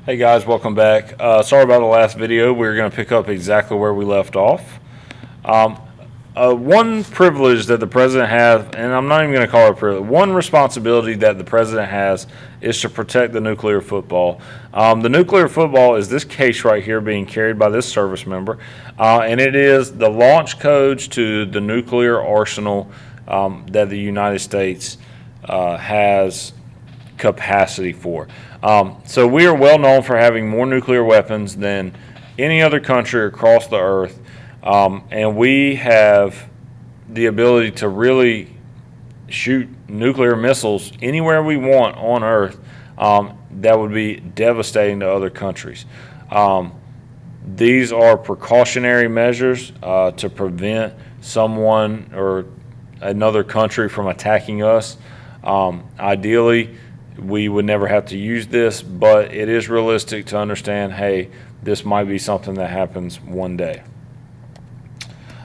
Hey guys, welcome back. Sorry about the last video. We're going to pick up exactly where we left off. Um, one privilege that the president has, and I'm not even going to call it a privilege, one responsibility that the president has is to protect the nuclear football. The nuclear football is this case right here being carried by this service member, and it is the launch codes to the nuclear arsenal that the United States has capacity for. So we are well known for having more nuclear weapons than any other country across the earth, and we have the ability to really shoot nuclear missiles anywhere we want on Earth that would be devastating to other countries. These are precautionary measures to prevent someone or another country from attacking us. Ideally, we would never have to use this, but it is realistic to understand, hey, this might be something that happens one day.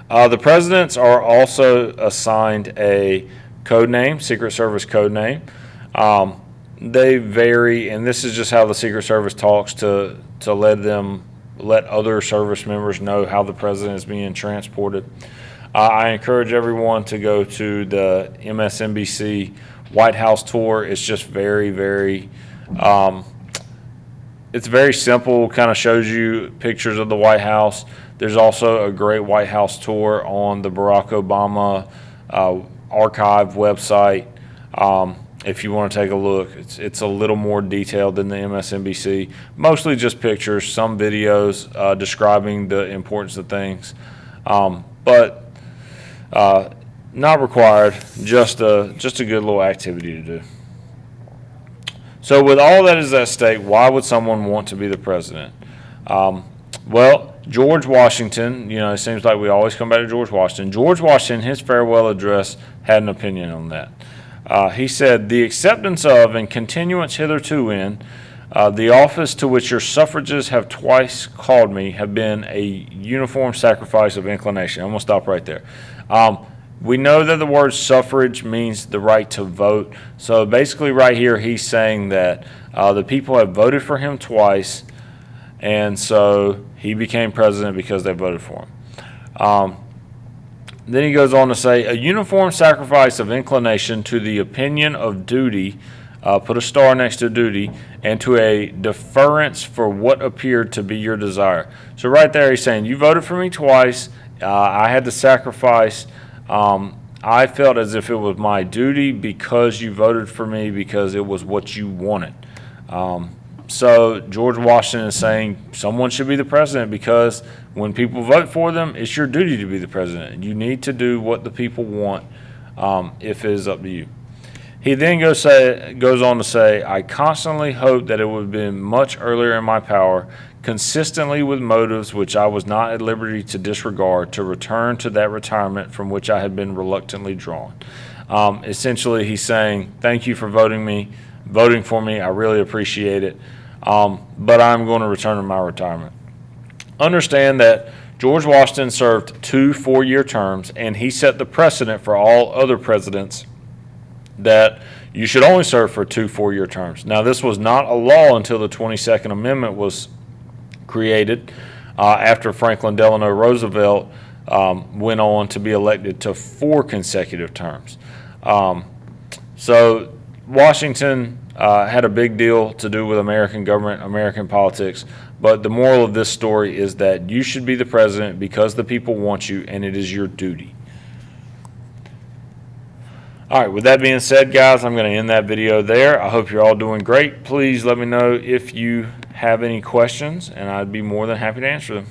The presidents are also assigned a code name, Secret Service code name. They vary, and this is just how the Secret Service talks to let other service members know how the president is being transported. I encourage everyone to go to the MSNBC White House tour. It's just very it's very simple, kind of shows you pictures of the White House. There's also a great White House tour on the Barack Obama archive website. If you want to take a look, it's a little more detailed than the MSNBC. Mostly just pictures, some videos describing the importance of things, but not required, just a good little activity to do. So with all that is at stake, why would someone want to be the president? Well, George Washington, it seems like we always come back to George Washington. George Washington, his farewell address, had an opinion on that. He said, "The acceptance of and continuance hitherto in the office to which your suffrages have twice called me have been a uniform sacrifice of inclination." I'm going to stop right there. We know that the word suffrage means the right to vote. So basically right here he's saying that the people have voted for him twice, and so he became president because they voted for him. Then he goes on to say, "A uniform sacrifice of inclination to the opinion of duty," put a star next to duty, "and to a deference for what appeared to be your desire." So right there he's saying, you voted for me twice. I had to sacrifice. I felt as if it was my duty because you voted for me, because it was what you wanted. So George Washington is saying someone should be the president because when people vote for them, it's your duty to be the president. You need to do what the people want if it is up to you. He then goes on to say, "I constantly hoped that it would have been much earlier in my power, consistently with motives which I was not at liberty to disregard, to return to that retirement from which I had been reluctantly drawn." Essentially, he's saying, thank you for voting for me. I really appreciate it, but I'm going to return to my retirement. Understand that George Washington served 2 4-year terms, and he set the precedent for all other presidents that you should only serve for 2 4-year terms. Now, this was not a law until the 22nd Amendment was created after Franklin Delano Roosevelt went on to be elected to 4 consecutive terms. So Washington had a big deal to do with American government, American politics, but the moral of this story is that you should be the president because the people want you, and it is your duty. All right, with that being said, guys, I'm going to end that video there. I hope you're all doing great. Please let me know if you have any questions, and I'd be more than happy to answer them.